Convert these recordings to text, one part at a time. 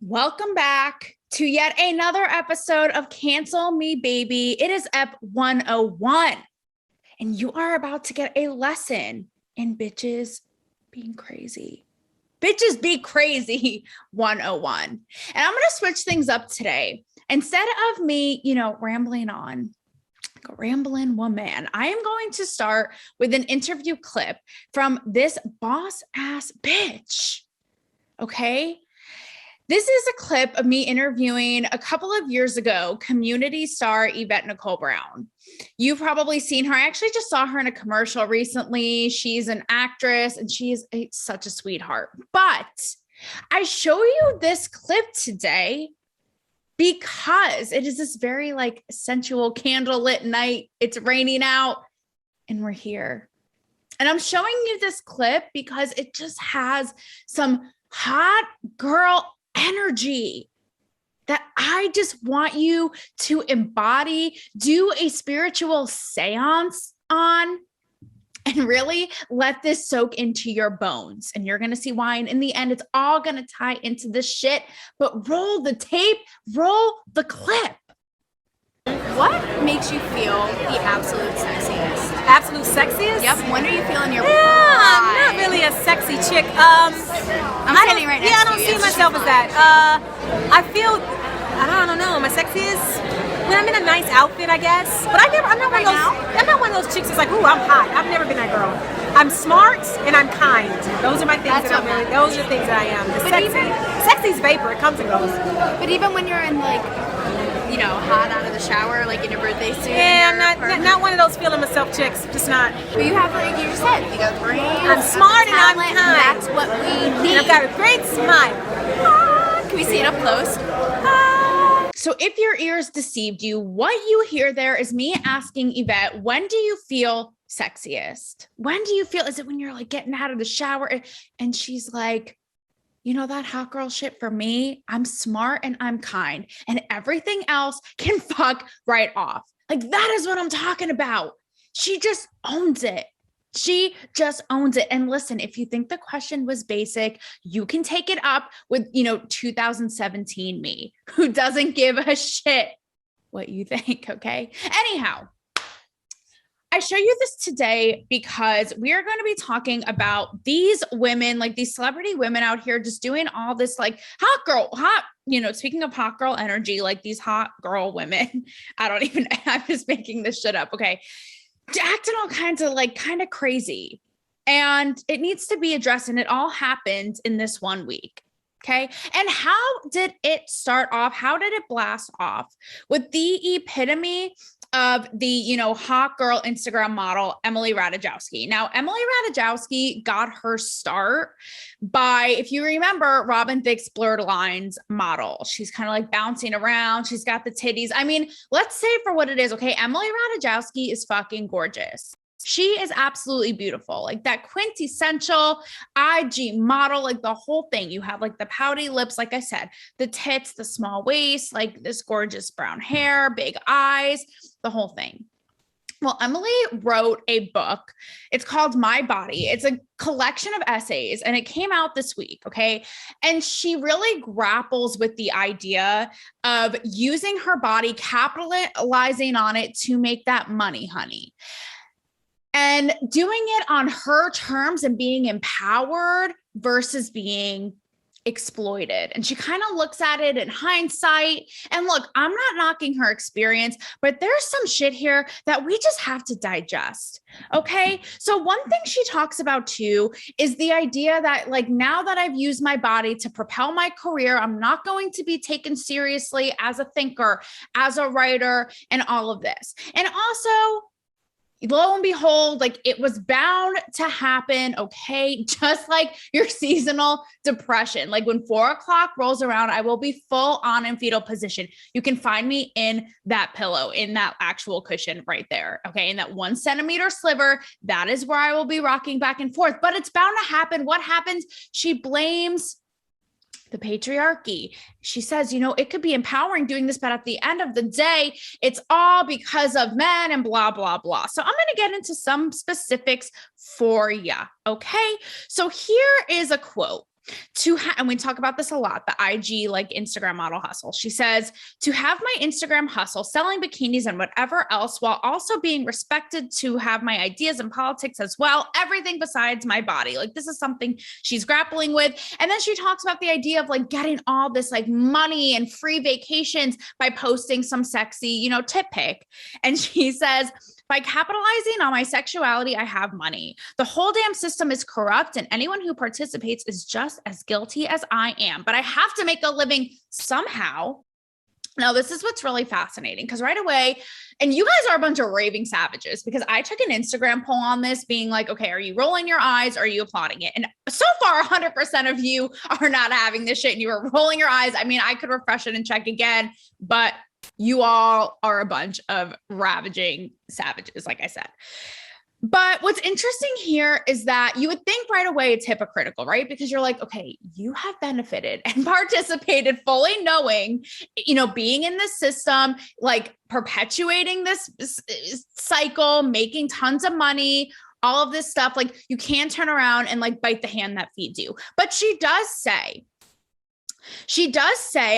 Welcome back to yet another episode of Cancel Me Baby. It is Ep 101, and you are about to get a lesson in bitches being crazy. Bitches be crazy 101. And I'm going to switch things up today. Instead of me, rambling on, like a rambling woman, I am going to start with an interview clip from this boss ass bitch. Okay? This is a clip of me interviewing a couple of years ago, community star Yvette Nicole Brown. You've probably seen her. I actually just saw her in a commercial recently. She's an actress and she is such a sweetheart. But I show you this clip today because it is this very sensual candlelit night. It's raining out and we're here. And I'm showing you this clip because it just has some hot girl energy that I just want you to embody, do a spiritual seance on, and really let this soak into your bones. And you're going to see why. And in the end, it's all going to tie into this shit. But roll the tape, roll the clip. What makes you feel the absolute sexiest? Absolute sexiest? Yep. When are you feeling your I'm not really a sexy chick. I'm standing right next to you. I don't see myself as that. I don't know. Am I sexiest? When I'm in a nice outfit, I guess. But I'm not one of those chicks that's like, ooh, I'm hot. I've never been that girl. I'm smart and I'm kind. Those are my things. Those are the things that I am. Sexy's vapor. It comes and goes. But even when you're in hot out of the shower, like in your birthday suit. Yeah, I'm not one of those feeling myself chicks. Just not. But you have you just said you got brains. I'm smart and I'm kind. That's what we need. And I've got a great smile. Can we see it up close? So if your ears deceived you, what you hear there is me asking Yvette, when do you feel sexiest? When do you feel, is it when you're getting out of the shower? And she's like, that hot girl shit for me, I'm smart and I'm kind and everything else can fuck right off. That is what I'm talking about. She just owns it. She just owns it. And listen, if you think the question was basic, you can take it up with, 2017 me, who doesn't give a shit what you think. Okay. Anyhow, I show you this today because we are going to be talking about these women, these celebrity women out here just doing all this speaking of hot girl energy, these hot girl women. I'm just making this shit up. Okay. Acting all kinds of kind of crazy. And it needs to be addressed. And it all happened in this 1 week. Okay. And how did it start off? How did it blast off? With the epitome of the, hot girl Instagram model, Emily Ratajkowski. Now, Emily Ratajkowski got her start by, if you remember, Robin Thicke's Blurred Lines model. She's kind of bouncing around. She's got the titties. I mean, let's say it for what it is. Okay. Emily Ratajkowski is fucking gorgeous. She is absolutely beautiful. That quintessential IG model, the whole thing. You have the pouty lips, like I said, the tits, the small waist, this gorgeous brown hair, big eyes, the whole thing. Well, Emily wrote a book. It's called My Body. It's a collection of essays and it came out this week. Okay. And she really grapples with the idea of using her body, capitalizing on it to make that money, honey. And doing it on her terms and being empowered versus being exploited. And she kind of looks at it in hindsight. And look, I'm not knocking her experience, but there's some shit here that we just have to digest. Okay. So one thing she talks about too is the idea that now that I've used my body to propel my career, I'm not going to be taken seriously as a thinker, as a writer, and all of this. And also, lo and behold, it was bound to happen. Okay. Just like your seasonal depression. When 4 o'clock rolls around, I will be full on in fetal position. You can find me in that pillow, in that actual cushion right there. Okay. In that 1 centimeter sliver, that is where I will be rocking back and forth, but it's bound to happen. What happens? She blames the patriarchy. She says, it could be empowering doing this, but at the end of the day, it's all because of men and blah, blah, blah. So I'm going to get into some specifics for you. Okay. So here is a quote. And we talk about this a lot, the IG, like Instagram model hustle. She says, to have my Instagram hustle, selling bikinis and whatever else, while also being respected, to have my ideas and politics as well, everything besides my body. Like, this is something she's grappling with. And then she talks about the idea of like getting all this like money and free vacations by posting some sexy, tit pic. And she says, by capitalizing on my sexuality, I have money. The whole damn system is corrupt, and anyone who participates is just as guilty as I am. But I have to make a living somehow. Now, this is what's really fascinating, because right away, and you guys are a bunch of raving savages, because I took an Instagram poll on this being like, okay, are you rolling your eyes? Or are you applauding it? And so far, 100% of you are not having this shit and you are rolling your eyes. I mean, I could refresh it and check again, but you all are a bunch of ravaging savages, like I said. But what's interesting here is that you would think right away it's hypocritical, right? Because you're like, okay, you have benefited and participated fully knowing, being in this system, like perpetuating this cycle, making tons of money, all of this stuff. Like, you can't turn around and like bite the hand that feeds you. But she does say,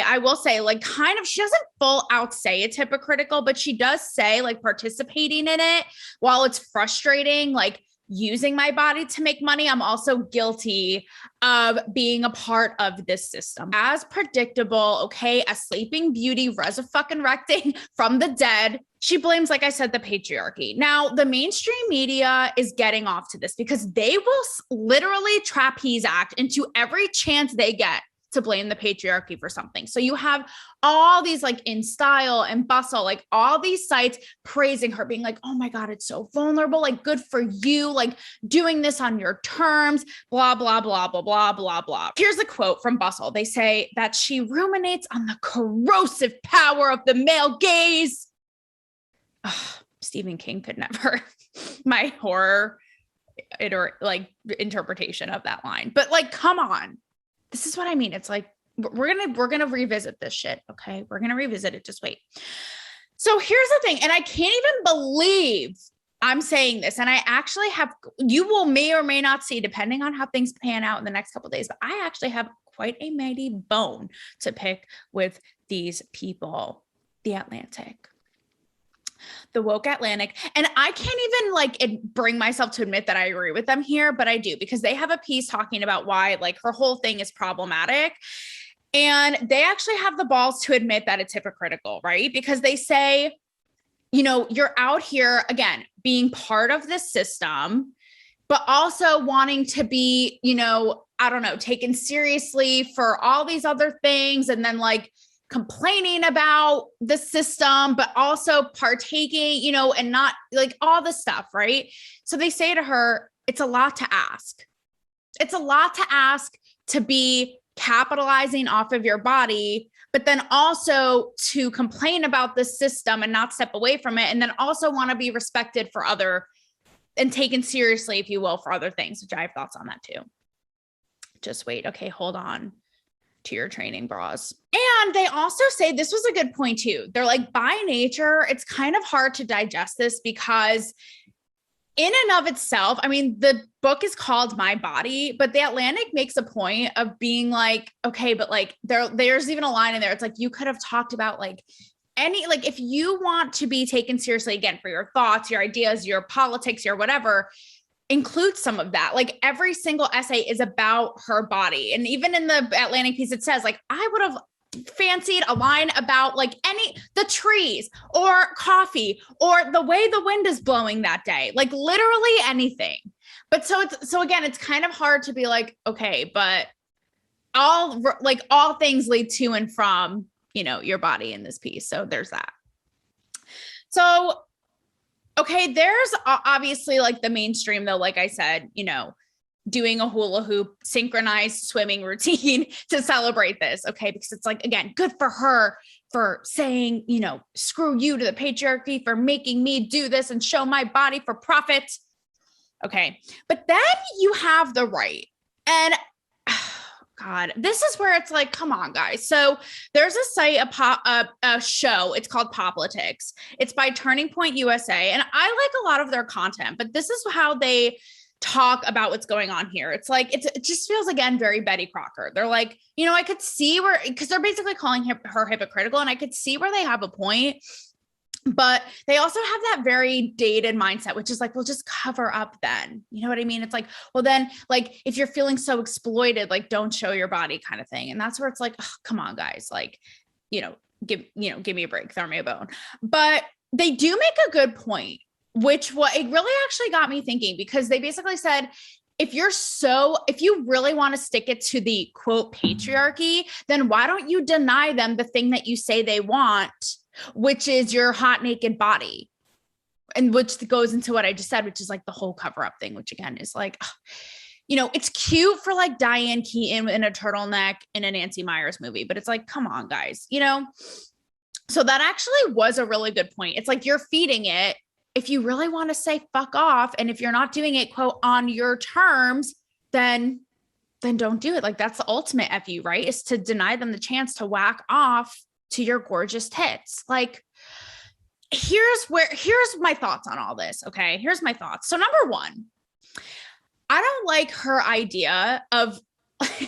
I will say, like, kind of, she doesn't full out say it's hypocritical, but she does say, like, participating in it, while it's frustrating, like using my body to make money, I'm also guilty of being a part of this system. As predictable, okay, a sleeping beauty resurrecting from the dead. She blames, like I said, the patriarchy. Now, the mainstream media is getting off to this because they will literally trapeze act into every chance they get to blame the patriarchy for something. So you have all these like In Style and Bustle, like all these sites praising her, being like, oh my God, it's so vulnerable. Like, good for you. Like, doing this on your terms, blah, blah, blah, blah, blah, blah, blah. Here's a quote from Bustle. They say that she ruminates on the corrosive power of the male gaze. Ugh, Stephen King could never. My horror interpretation of that line. But like, come on. This is what I mean. It's like, we're going to revisit this shit. Okay. We're going to revisit it. Just wait. So here's the thing. And I can't even believe I'm saying this. And I actually you will may or may not see, depending on how things pan out in the next couple of days, but I actually have quite a mighty bone to pick with these people. The Atlantic. The woke Atlantic. And I can't even bring myself to admit that I agree with them here, but I do, because they have a piece talking about why like her whole thing is problematic. And they actually have the balls to admit that it's hypocritical, right? Because they say, you're out here again, being part of this system, but also wanting to be, taken seriously for all these other things. And then like complaining about the system, but also partaking, and not like all the stuff, right? So they say to her, it's a lot to ask. It's a lot to ask to be capitalizing off of your body, but then also to complain about the system and not step away from it. And then also want to be respected for other and taken seriously, if you will, for other things, which I have thoughts on that too. Just wait. Okay, hold on to your training bras. And they also say, this was a good point too. They're like, by nature, it's kind of hard to digest this because in and of itself, I mean, the book is called My Body, but the Atlantic makes a point of being like, okay, but like there's even a line in there. It's like, you could have talked about like if you want to be taken seriously again for your thoughts, your ideas, your politics, your whatever, include some of that. Like every single essay is about her body. And even in the Atlantic piece, it says like, I would have fancied a line about like the trees or coffee or the way the wind is blowing that day, like literally anything. But so again, it's kind of hard to be like, okay, but all things lead to and from, your body in this piece. So there's that. So okay, there's obviously like the mainstream though, like I said, doing a hula hoop synchronized swimming routine to celebrate this. Okay. Because it's like, again, good for her for saying, screw you to the patriarchy for making me do this and show my body for profit. Okay. But then you have the right. And God, this is where it's like, come on, guys. So there's a site, a show. It's called Politics. It's by Turning Point USA. And I like a lot of their content, but this is how they talk about what's going on here. It's like, it just feels again, very Betty Crocker. They're like, you know, I could see where, cause they're basically calling her hypocritical, and I could see where they have a point, but they also have that very dated mindset, which is like, we'll just cover up then. You know what I mean? It's like, well then, like, if you're feeling so exploited, like, don't show your body kind of thing. And that's where it's like, oh, come on guys, like, give me a break, throw me a bone. But they do make a good point, which it really actually got me thinking, because they basically said, if you really want to stick it to the quote patriarchy, then why don't you deny them the thing that you say they want, which is your hot naked body? And which goes into what I just said, which is like the whole cover up thing, which again is like, it's cute for like Diane Keaton in a turtleneck in a Nancy Meyers movie, but it's like, come on guys, So that actually was a really good point. It's like, you're feeding it. If you really want to say fuck off, and if you're not doing it quote on your terms, then don't do it. Like, that's the ultimate FU, right? Is to deny them the chance to whack off to your gorgeous tits. Like, here's my thoughts on all this. Okay. Here's my thoughts. So number one, I don't like her idea of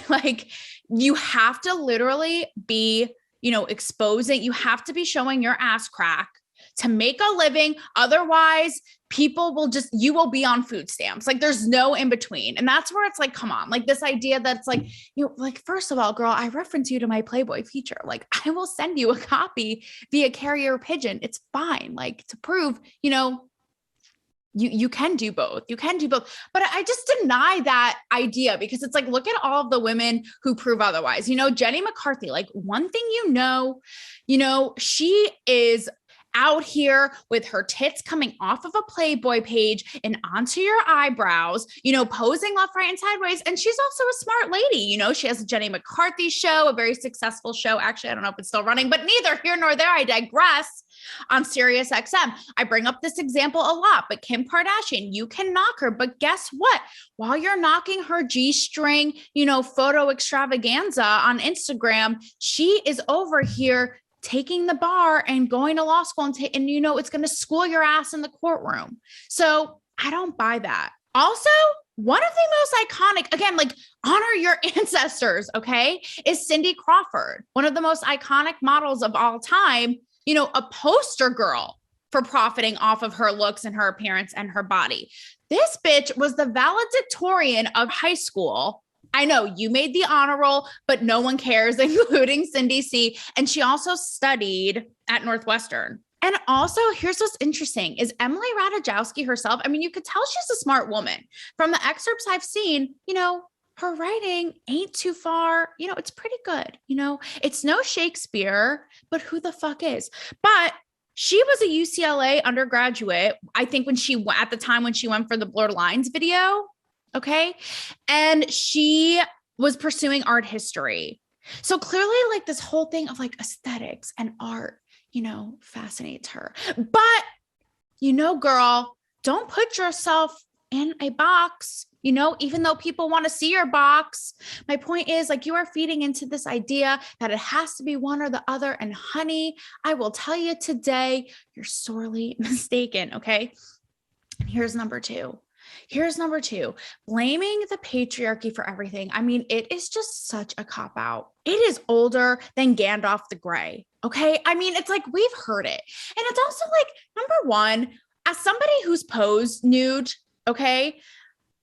like, you have to literally be, exposing, you have to be showing your ass crack to make a living. Otherwise, you will be on food stamps. Like, there's no in between. And that's where it's like, come on, like this idea that's like, like, first of all, girl, I reference you to my Playboy feature. Like, I will send you a copy via carrier pigeon. It's fine. Like, to prove, you can do both. You can do both. But I just deny that idea, because it's like, look at all of the women who prove otherwise. Jenny McCarthy, like, one thing, she is out here with her tits coming off of a Playboy page and onto your eyebrows, posing left, right, and sideways. And she's also a smart lady. She has a Jenny McCarthy show, a very successful show. Actually, I don't know if it's still running, but neither here nor there. I digress. On Sirius XM, I bring up this example a lot, but Kim Kardashian, you can knock her, but guess what? While you're knocking her G-string, photo extravaganza on Instagram, she is over here taking the bar and going to law school and it's going to school your ass in the courtroom. So I don't buy that. Also, one of the most iconic, again, like, honor your ancestors, okay, is Cindy Crawford, one of the most iconic models of all time, a poster girl for profiting off of her looks and her appearance and her body. This bitch was the valedictorian of high school. I know you made the honor roll, but no one cares, including Cindy C. And she also studied at Northwestern. And also, here's what's interesting is Emily Ratajkowski herself. I mean, you could tell she's a smart woman. From the excerpts I've seen, her writing ain't too far. It's pretty good. It's no Shakespeare, but who the fuck is? But she was a UCLA undergraduate, I think, at the time when she went for the Blurred Lines video. Okay. And she was pursuing art history. So clearly, like, this whole thing of like aesthetics and art, fascinates her. But, girl, don't put yourself in a box, even though people want to see your box. My point is, like, you are feeding into this idea that it has to be one or the other. And honey, I will tell you today, you're sorely mistaken. Okay. And here's number two. Blaming the patriarchy for everything. I mean, it is just such a cop-out. It is older than Gandalf the Grey. Okay. I mean, it's like, we've heard it. And it's also like, number one, as somebody who's posed nude, okay,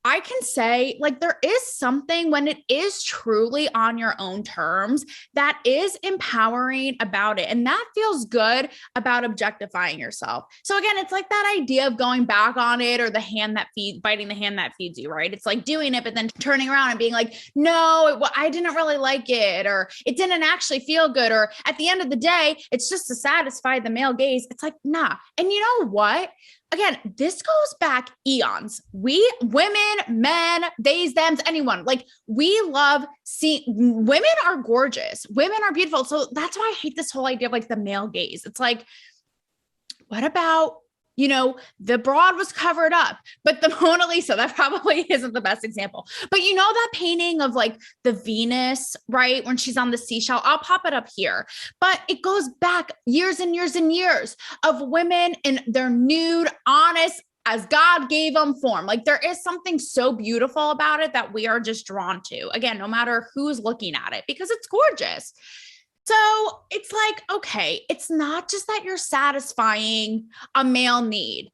I can say, like, there is something when it is truly on your own terms that is empowering about it. And that feels good about objectifying yourself. So again, it's like that idea of going back on it, or biting the hand that feeds you, right? It's like doing it, but then turning around and being like, no, I didn't really like it, or it didn't actually feel good. Or at the end of the day, it's just to satisfy the male gaze. It's like, nah. And you know what? Again, this goes back eons. We, women, men, theys, thems, anyone, like, we love seeing women are gorgeous. Women are beautiful. So that's why I hate this whole idea of like the male gaze. It's like, what about, the broad was covered up, but the Mona Lisa, that probably isn't the best example. But that painting of like the Venus, right? When she's on the seashell, I'll pop it up here. But it goes back years and years and years of women in their nude, honest, as God gave them form. Like there is something so beautiful about it that we are just drawn to. Again, no matter who's looking at it, because it's gorgeous. So it's like, okay, it's not just that you're satisfying a male need.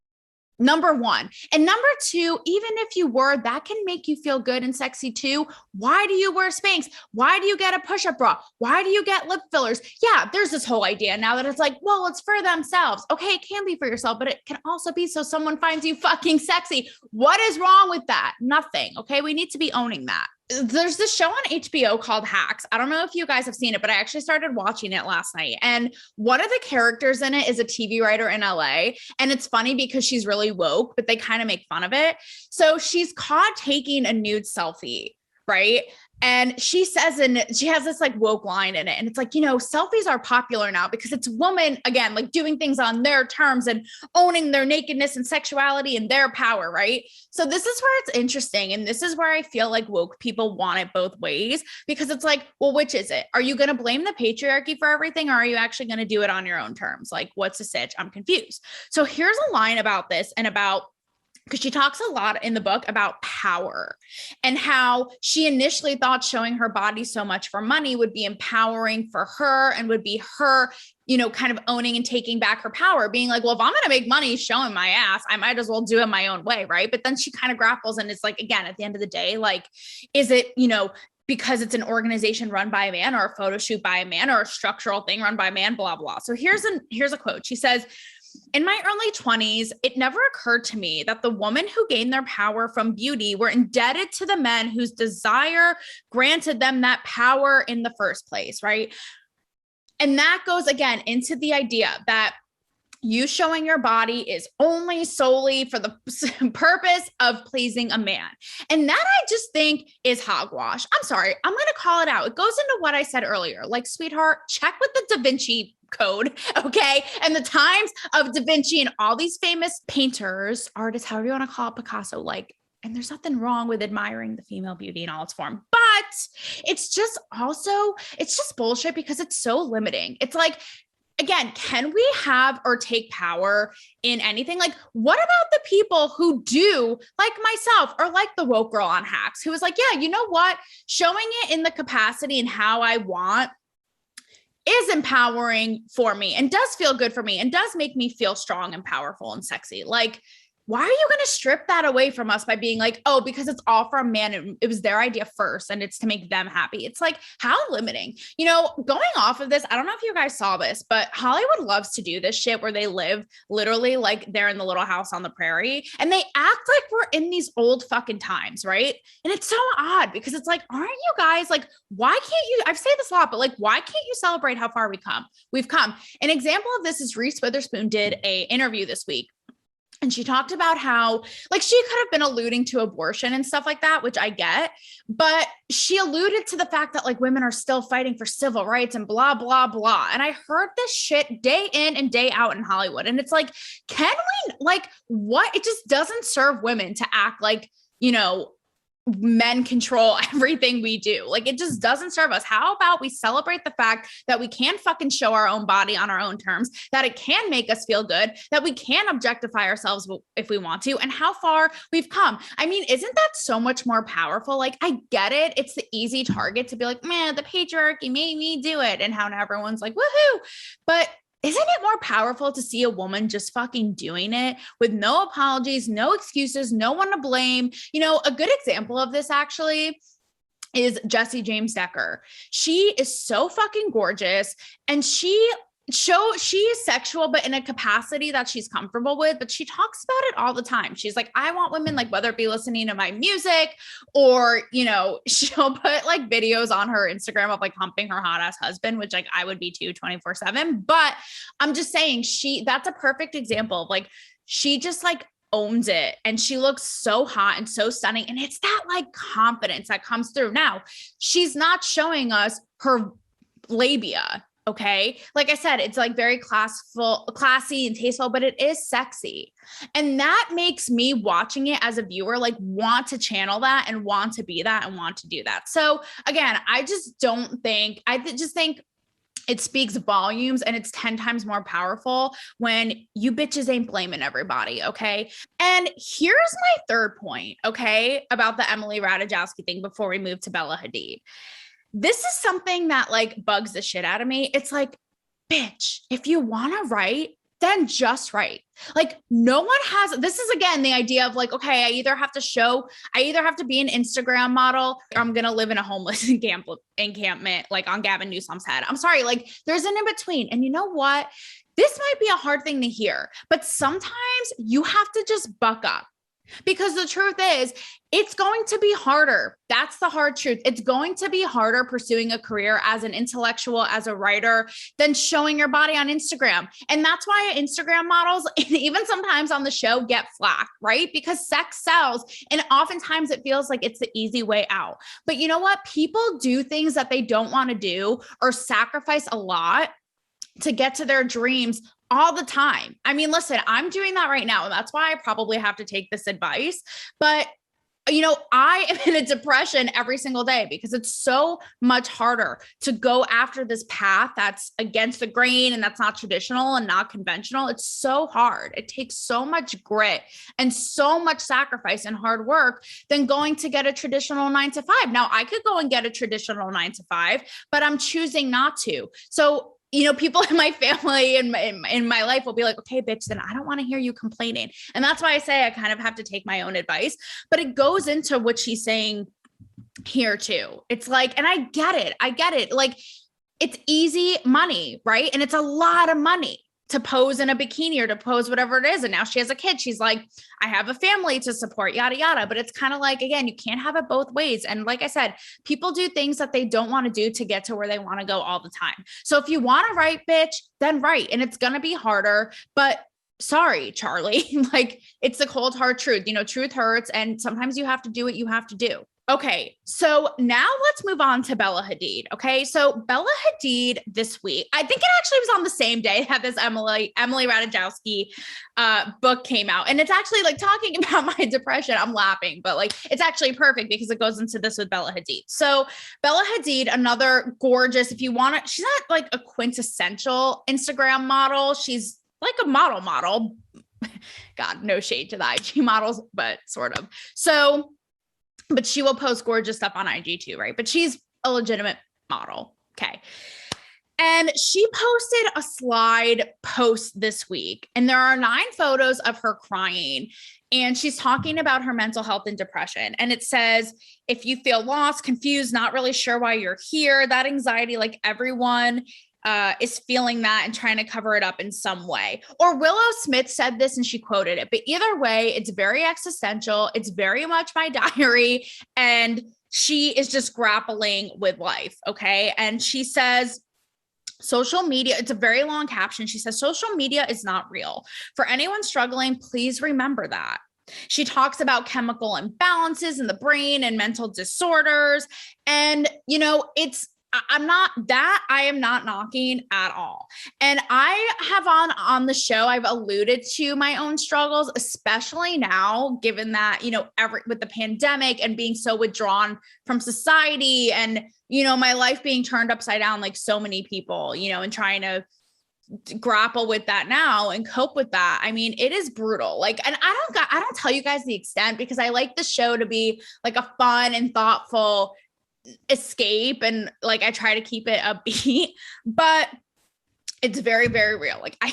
Number one. And number two, even if you were, that can make you feel good and sexy too. Why do you wear Spanx? Why do you get a push-up bra? Why do you get lip fillers? Yeah, there's this whole idea now that it's like, well, it's for themselves. Okay, it can be for yourself, but it can also be so someone finds you fucking sexy. What is wrong with that? Nothing. Okay, we need to be owning that. There's this show on HBO called Hacks. I don't know if you guys have seen it, but I actually started watching it last night. And one of the characters in it is a TV writer in LA. And it's funny because she's really woke, but they kind of make fun of it. So she's caught taking a nude selfie, right? And she says, and she has this like woke line in it. And it's like, you know, selfies are popular now because it's women, again, like doing things on their terms and owning their nakedness and sexuality and their power, right? So this is where it's interesting. And this is where I feel like woke people want it both ways, because it's like, well, which is it? Are you going to blame the patriarchy for everything? Or are you actually going to do it on your own terms? Like, what's the sitch? I'm confused. So here's a line about this and about, because she talks a lot in the book about power and how she initially thought showing her body so much for money would be empowering for her and would be her, you know, kind of owning and taking back her power, being like, well, if I'm going to make money showing my ass, I might as well do it my own way. Right. But then she kind of grapples and it's like, again, at the end of the day, like, is it, you know, because it's an organization run by a man or a photo shoot by a man or a structural thing run by a man, blah, blah. So here's a quote. She says, in my early 20s, it never occurred to me that the women who gained their power from beauty were indebted to the men whose desire granted them that power in the first place, right? And that goes again into the idea that you showing your body is only solely for the purpose of pleasing a man. And that I just think is hogwash. I'm sorry. I'm going to call it out. It goes into what I said earlier. Like, sweetheart, check with the Da Vinci Code, okay? And the times of Da Vinci and all these famous painters, artists, however you want to call it, Picasso, like, and there's nothing wrong with admiring the female beauty in all its form, but it's just bullshit because it's so limiting. It's like, again, can we have or take power in anything? Like, what about the people who do, like myself, or like the woke girl on Hacks, who was like, yeah, you know what? Showing it in the capacity and how I want is empowering for me and does feel good for me and does make me feel strong and powerful and sexy. Like, why are you going to strip that away from us by being like, oh, because it's all for a man. It was their idea first and it's to make them happy. It's like, how limiting, you know, going off of this. I don't know if you guys saw this, but Hollywood loves to do this shit where they live literally like they're in the little house on the prairie and they act like we're in these old fucking times. Right. And it's so odd because it's like, aren't you guys like, why can't you, I've said this a lot, but like, why can't you celebrate how far we've come? An example of this is Reese Witherspoon did a interview this week. And she talked about how, like, she could have been alluding to abortion and stuff like that, which I get, but she alluded to the fact that like women are still fighting for civil rights and blah, blah, blah. And I heard this shit day in and day out in Hollywood. And it's like, can we, like, what? It just doesn't serve women to act like, you know, men control everything we do. Like, it just doesn't serve us. How about we celebrate the fact that we can fucking show our own body on our own terms, that it can make us feel good, that we can objectify ourselves if we want to, and how far we've come. I mean, isn't that so much more powerful? Like, I get it. It's the easy target to be like, man, the patriarchy made me do it. And how everyone's like, woohoo. But isn't it more powerful to see a woman just fucking doing it with no apologies, no excuses, no one to blame? You know, a good example of this actually is Jessie James Decker. She is so fucking gorgeous and she is sexual, but in a capacity that she's comfortable with, but she talks about it all the time. She's like, I want women, like, whether it be listening to my music or, you know, she'll put like videos on her Instagram of like humping her hot ass husband, which like I would be too 24/7. But I'm just saying that's a perfect example of like, she just like owns it and she looks so hot and so stunning. And it's that like confidence that comes through. Now, she's not showing us her labia. Okay. Like I said, it's like very classy and tasteful, but it is sexy. And that makes me watching it as a viewer, like want to channel that and want to be that and want to do that. So again, I just think it speaks volumes, and it's 10 times more powerful when you bitches ain't blaming everybody. Okay. And here's my third point. Okay. About the Emily Ratajkowski thing before we move to Bella Hadid. This is something that like bugs the shit out of me. It's like, bitch, if you want to write, then just write. Like no one has, this is again, the idea of like, okay, I either have to be an Instagram model or I'm going to live in a homeless encampment, like on Gavin Newsom's head. I'm sorry. Like there's an in between. And you know what? This might be a hard thing to hear, but sometimes you have to just buck up. Because the truth is, it's going to be harder. That's the hard truth. It's going to be harder pursuing a career as an intellectual, as a writer, than showing your body on Instagram. And that's why Instagram models, and even sometimes on the show, get flack, right? Because sex sells. And oftentimes it feels like it's the easy way out. But you know what? People do things that they don't want to do or sacrifice a lot to get to their dreams all the time. I mean, listen, I'm doing that right now. And that's why I probably have to take this advice. But, you know, I am in a depression every single day because it's so much harder to go after this path that's against the grain and that's not traditional and not conventional. It's so hard. It takes so much grit and so much sacrifice and hard work than going to get a traditional 9-to-5. Now, I could go and get a traditional 9-to-5, but I'm choosing not to. So, you know, people in my family and in my life will be like, okay, bitch, then I don't want to hear you complaining. And that's why I say I kind of have to take my own advice, but it goes into what she's saying here too. It's like, and I get it. Like it's easy money, right? And it's a lot of money to pose in a bikini or to pose whatever it is. And now she has a kid. She's like, I have a family to support, yada, yada. But it's kind of like, again, you can't have it both ways. And like I said, people do things that they don't want to do to get to where they want to go all the time. So if you want to write, bitch, then write. And it's going to be harder, but sorry, Charlie, like it's the cold, hard truth. You know, truth hurts. And sometimes you have to do what you have to do. Okay, so now let's move on to Bella Hadid. Okay, so Bella Hadid this week, I think it actually was on the same day that this Emily Ratajkowski book came out. And it's actually like talking about my depression. I'm laughing, but like it's actually perfect because it goes into this with Bella Hadid. So Bella Hadid, another gorgeous, if you want to, she's not like a quintessential Instagram model. She's like a model. God, no shade to the IG models, but sort of. So but she will post gorgeous stuff on IG too, right? But she's a legitimate model. Okay. And she posted a slide post this week, and there are 9 photos of her crying. And she's talking about her mental health and depression. And it says, if you feel lost, confused, not really sure why you're here, that anxiety, like everyone is feeling that and trying to cover it up in some way. Or Willow Smith said this and she quoted it, but either way, it's very existential. It's very much my diary. And she is just grappling with life. Okay. And she says, social media, it's a very long caption. She says, social media is not real. For anyone struggling, please remember that. She talks about chemical imbalances in the brain and mental disorders. And, you know, I am not knocking at all. And I have on the show, I've alluded to my own struggles, especially now, given that, you know, with the pandemic and being so withdrawn from society and, you know, my life being turned upside down, like so many people, you know, and trying to grapple with that now and cope with that. I mean, it is brutal. Like, and I don't tell you guys the extent because I like the show to be like a fun and thoughtful escape, and like I try to keep it upbeat, but it's very, very real. Like I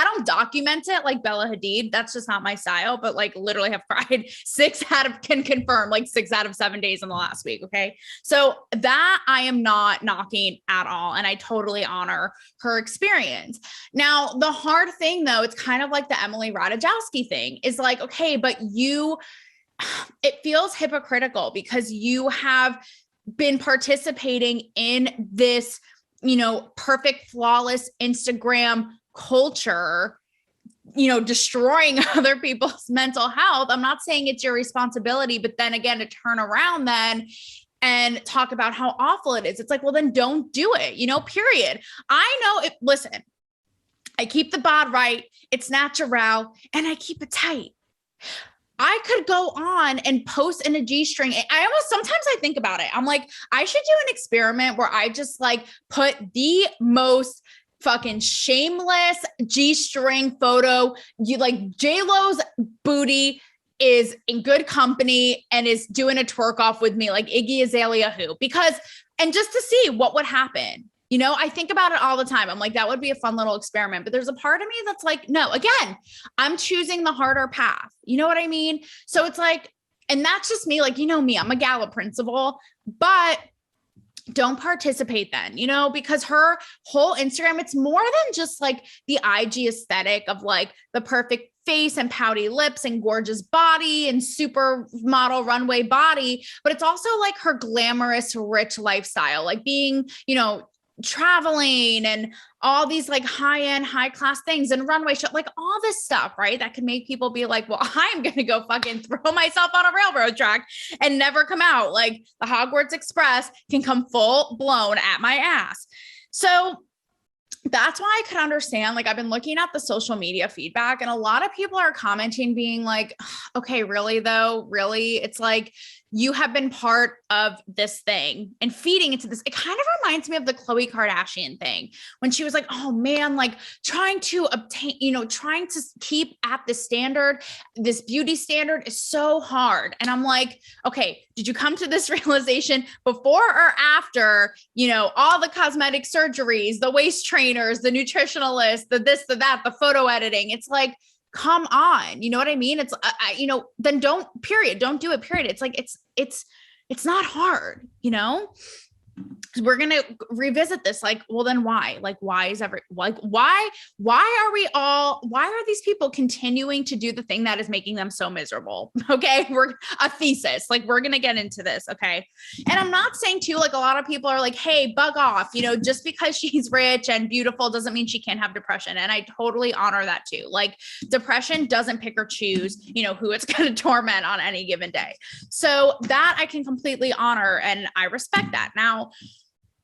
don't document it like Bella Hadid. That's just not my style, but like literally have cried 6 out of 7 days in the last week. Okay. So that I am not knocking at all. And I totally honor her experience. Now, the hard thing though, it's kind of like the Emily Ratajkowski thing is like, okay, but it feels hypocritical because you have been participating in this, you know, perfect, flawless Instagram culture, you know, destroying other people's mental health. I'm not saying it's your responsibility, but then again, to turn around then and talk about how awful it is. It's like, well, then don't do it, you know, period. I know it. Listen, I keep the bod right. It's natural and I keep it tight. I could go on and post in a G-string. Sometimes I think about it. I'm like, I should do an experiment where I just like put the most fucking shameless G-string photo. You like J-Lo's booty is in good company and is doing a twerk off with me like Iggy Azalea and just to see what would happen. You know, I think about it all the time. I'm like, that would be a fun little experiment. But there's a part of me that's like, no, again, I'm choosing the harder path. You know what I mean? So it's like, and that's just me, like, you know me, I'm a gala principal, but don't participate then, you know, because her whole Instagram, it's more than just like the IG aesthetic of like the perfect face and pouty lips and gorgeous body and supermodel runway body, but it's also like her glamorous, rich lifestyle, like being, you know, traveling and all these like high-end, high-class things and runway show, like all this stuff, right? That can make people be like, well, I'm going to go fucking throw myself on a railroad track and never come out. Like the Hogwarts Express can come full blown at my ass. So that's why I could understand, like, I've been looking at the social media feedback and a lot of people are commenting being like, okay, really though, really? It's like, you have been part of this thing and feeding into this. It kind of reminds me of the Khloe Kardashian thing when she was like, oh man, like trying to obtain, you know, trying to keep at the standard, this beauty standard is so hard. And I'm like, okay, did you come to this realization before or after, you know, all the cosmetic surgeries, the waist trainers, the nutritionalists, the this, the that, the photo editing? It's like, come on, you know what I mean? It's, you know, then don't do it, period. It's like, it's not hard, you know? We're going to revisit this. Like, well, then why? Like, why are these people continuing to do the thing that is making them so miserable? Okay. We're a thesis. Like, we're going to get into this. Okay. And I'm not saying too, like a lot of people are like, hey, bug off, you know, just because she's rich and beautiful doesn't mean she can't have depression. And I totally honor that too. Like depression doesn't pick or choose, you know, who it's going to torment on any given day. So that I can completely honor. And I respect that. Now,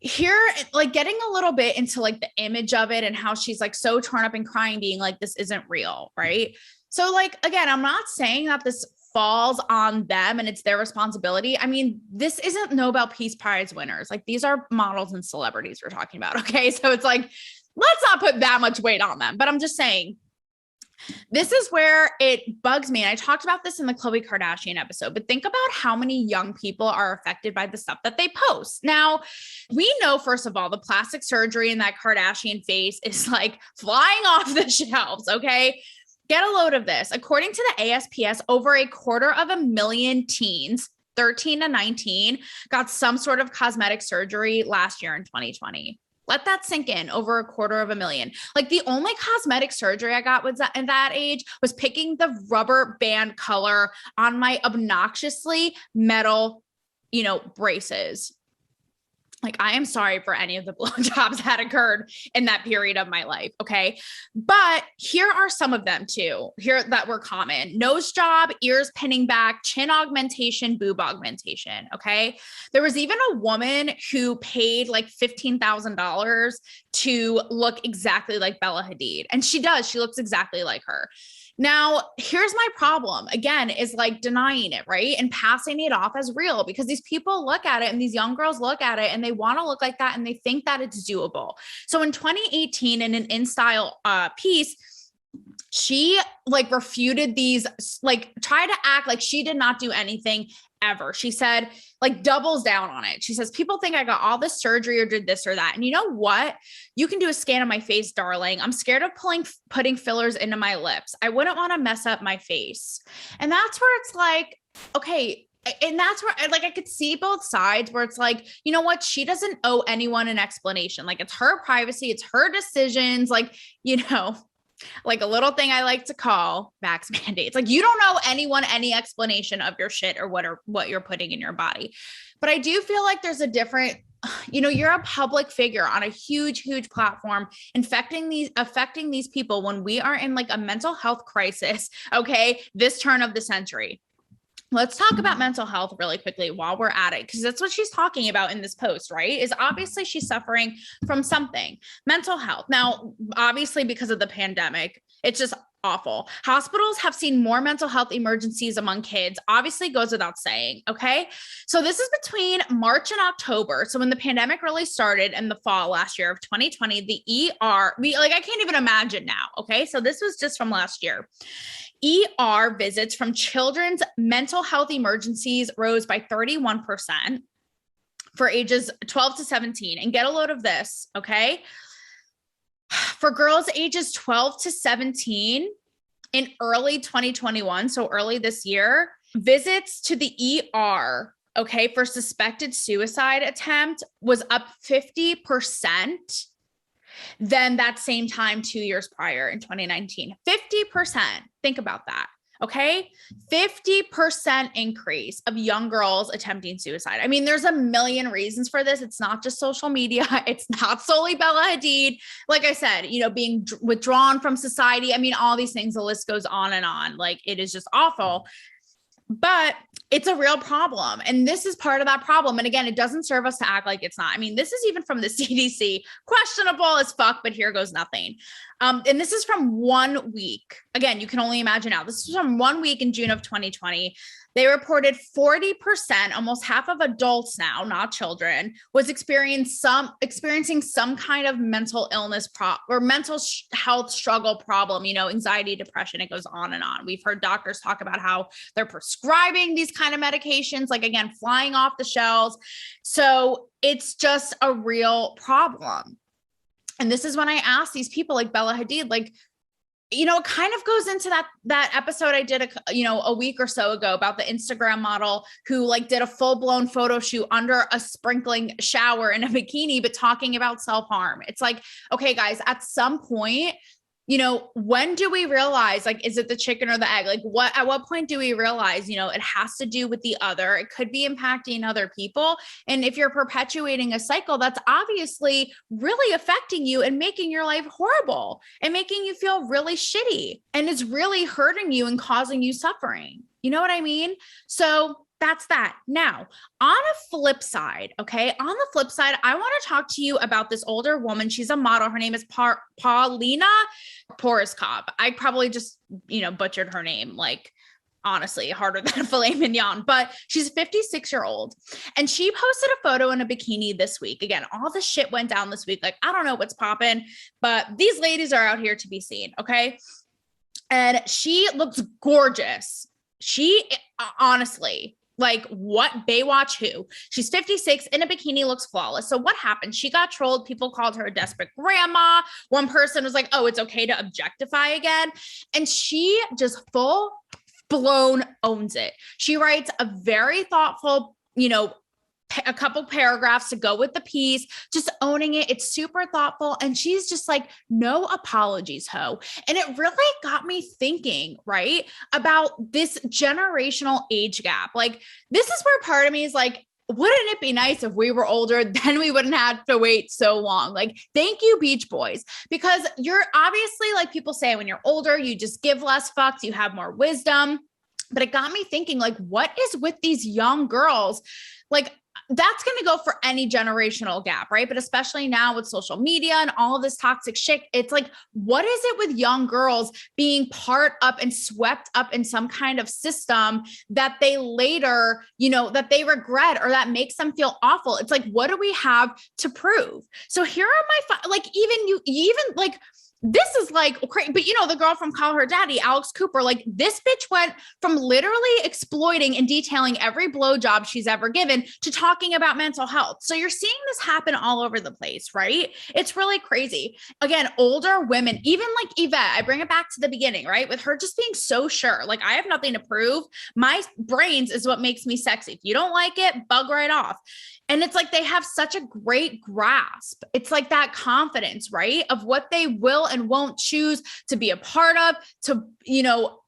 here, like getting a little bit into like the image of it and how she's like so torn up and crying, being like, this isn't real. Right. So like, again, I'm not saying that this falls on them and it's their responsibility. I mean, this isn't Nobel Peace Prize winners. Like these are models and celebrities we're talking about. Okay. So it's like, let's not put that much weight on them, but I'm just saying, this is where it bugs me. And I talked about this in the Khloe Kardashian episode, but think about how many young people are affected by the stuff that they post. Now, we know, first of all, the plastic surgery in that Kardashian face is like flying off the shelves. Okay. Get a load of this. According to the ASPS, over 250,000 teens, 13 to 19, got some sort of cosmetic surgery last year in 2020. Let that sink in. Over 250,000. Like the only cosmetic surgery I got was in that age was picking the rubber band color on my obnoxiously metal, you know, braces. Like, I am sorry for any of the blowjobs that occurred in that period of my life. Okay. But here are some of them too, here that were common: nose job, ears pinning back, chin augmentation, boob augmentation. Okay. There was even a woman who paid like $15,000 to look exactly like Bella Hadid. And she looks exactly like her. Now, here's my problem, again, is like denying it, right? And passing it off as real, because these people look at it and these young girls look at it and they want to look like that and they think that it's doable. So in 2018, in an InStyle piece, she like refuted these, like tried to act like she did not do anything ever. She said, like, doubles down on it. She says, people think I got all this surgery or did this or that. And you know what? You can do a scan of my face, darling. I'm scared of putting fillers into my lips. I wouldn't want to mess up my face. And that's where it's like, okay. And that's where like, I could see both sides where it's like, you know what? She doesn't owe anyone an explanation. Like, it's her privacy. It's her decisions. Like, you know, like a little thing I like to call vax mandates. Like, you don't owe anyone any explanation of your shit or what you're putting in your body. But I do feel like there's a different, you know, you're a public figure on a huge, huge platform, affecting these people when we are in like a mental health crisis. Okay. This turn of the century. Let's talk about mental health really quickly while we're at it, because that's what she's talking about in this post, right? Is obviously she's suffering from something, mental health. Now, obviously, because of the pandemic, it's just awful. Hospitals have seen more mental health emergencies among kids. Obviously goes without saying. Okay. So this is between March and October. So when the pandemic really started in the fall last year of 2020, the I can't even imagine now. Okay. So this was just from last year. ER visits from children's mental health emergencies rose by 31% for ages 12 to 17. And get a load of this. Okay. For girls ages 12 to 17 in early 2021, so early this year, visits to the ER, okay, for suspected suicide attempt was up 50% than that same time 2 years prior in 2019. 50%. Think about that. Okay. 50% increase of young girls attempting suicide. I mean, there's a million reasons for this. It's not just social media. It's not solely Bella Hadid. Like I said, being withdrawn from society. I mean, all these things, the list goes on and on. Like it is just awful. But it's a real problem. And this is part of that problem. And again, it doesn't serve us to act like it's not. I mean, this is even from the CDC, questionable as fuck, but here goes nothing. And this is from 1 week. Again, you can only imagine now. This is from 1 week in June of 2020. They reported 40%, almost half of adults now, not children, was experiencing some kind of mental illness or mental health struggle problem, anxiety, depression. It goes on and on. We've heard doctors talk about how they're prescribing these kind of medications, like again, flying off the shelves. So it's just a real problem. And this is when I ask these people like Bella Hadid, like, it kind of goes into that episode I did a week or so ago about the Instagram model who did a full blown photo shoot under a sprinkling shower in a bikini, but talking about self-harm. It's like, okay, guys, at some point, when do we realize, is it the chicken or the egg? At what point do we realize, it has to do with the other, it could be impacting other people. And if you're perpetuating a cycle, that's obviously really affecting you and making your life horrible and making you feel really shitty. And it's really hurting you and causing you suffering. You know what I mean? So that's that. Now, on a flip side, okay, I want to talk to you about this older woman. She's a model. Her name is Paulina Poroskop. I probably just, butchered her name, honestly, harder than a filet mignon, but she's a 56-year-old. And she posted a photo in a bikini this week. Again, all the shit went down this week. I don't know what's popping, but these ladies are out here to be seen, okay? And she looks gorgeous. She, honestly, what Baywatch who? She's 56 in a bikini, looks flawless. So what happened? She got trolled. People called her a desperate grandma. One person was like, oh, it's okay to objectify again. And she just full blown owns it. She writes a very thoughtful, a couple paragraphs to go with the piece, just owning it. It's super thoughtful. And she's just no apologies, ho. And it really got me thinking, right, about this generational age gap. This is where part of me is wouldn't it be nice if we were older, then we wouldn't have to wait so long? Thank you, Beach Boys, because you're obviously, people say, when you're older, you just give less fucks, you have more wisdom. But it got me thinking, what is with these young girls? That's going to go for any generational gap, right? But especially now with social media and all of this toxic shit, it's what is it with young girls being part up and swept up in some kind of system that they later, that they regret or that makes them feel awful? It's what do we have to prove? So here are my, this is crazy, but the girl from Call Her Daddy, Alex Cooper, this bitch went from literally exploiting and detailing every blowjob she's ever given to talking about mental health. So you're seeing this happen all over the place, right? It's really crazy. Again, older women, even Yvette, I bring it back to the beginning, right? With her just being so sure, I have nothing to prove. My brains is what makes me sexy. If you don't like it, bug right off. And it's they have such a great grasp. It's that confidence, right? Of what they will and won't choose to be a part of, to,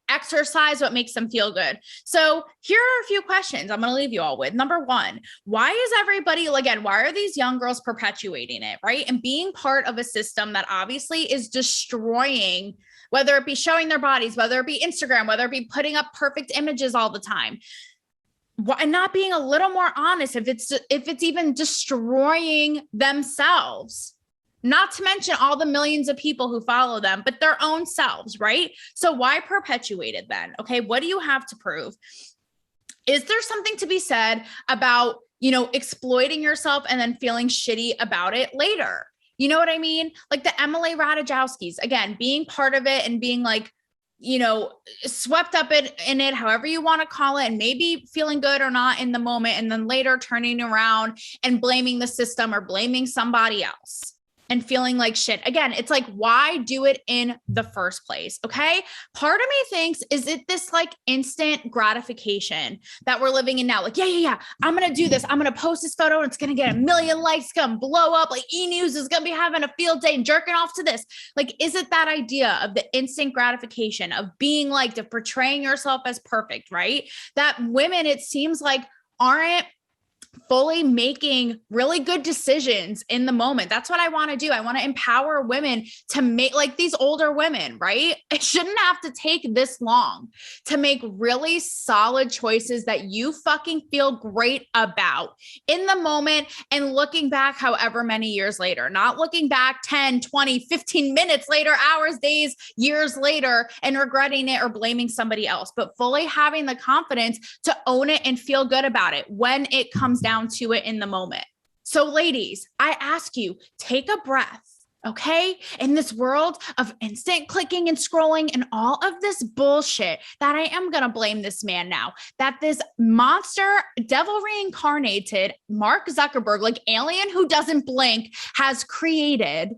exercise what makes them feel good. So here are a few questions I'm going to leave you all with. Number one, why is everybody, why are these young girls perpetuating it, right? And being part of a system that obviously is destroying, whether it be showing their bodies, whether it be Instagram, whether it be putting up perfect images all the time. And not being a little more honest if it's even destroying themselves. not to mention all the millions of people who follow them, but their own selves, right? So why perpetuate it then? Okay, what do you have to prove? Is there something to be said about, exploiting yourself and then feeling shitty about it later? You know what I mean? Like the Emily Ratajkowskis, again, being part of it and being like, swept up in it, however you want to call it, and maybe feeling good or not in the moment, and then later turning around and blaming the system or blaming somebody else and feeling like shit. Again, it's like, why do it in the first place? Okay. Part of me thinks, is it this like instant gratification that we're living in now? Like, yeah. I'm going to do this. I'm going to post this photo and it's going to get 1 million likes, going to blow up. Like E-News is going to be having a field day and jerking off to this. Like, is it that idea of the instant gratification of being liked, of portraying yourself as perfect, right? That women, it seems like, aren't fully making really good decisions in the moment. That's what I want to do. I want to empower women to make, like these older women, right? It shouldn't have to take this long to make really solid choices that you fucking feel great about in the moment and looking back however many years later, not looking back 10, 20, 15 minutes later, hours, days, years later, and regretting it or blaming somebody else, but fully having the confidence to own it and feel good about it when it comes down to it in the moment. So ladies, I ask you, take a breath. Okay. In this world of instant clicking and scrolling and all of this bullshit that I am going to blame this man now, that this monster devil reincarnated Mark Zuckerberg, like alien who doesn't blink, has created.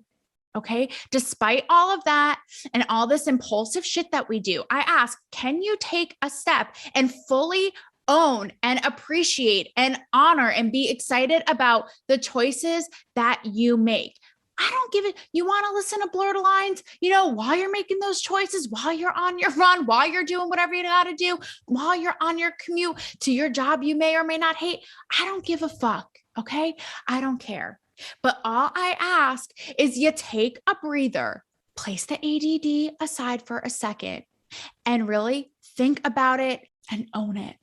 Okay. Despite all of that and all this impulsive shit that we do, I ask, can you take a step and fully own and appreciate and honor and be excited about the choices that you make? I don't give it. You want to listen to blurred lines, while you're making those choices, while you're on your run, while you're doing whatever you got to do, while you're on your commute to your job you may or may not hate. I don't give a fuck. Okay. I don't care. But all I ask is you take a breather, place the ADD aside for a second, and really think about it and own it.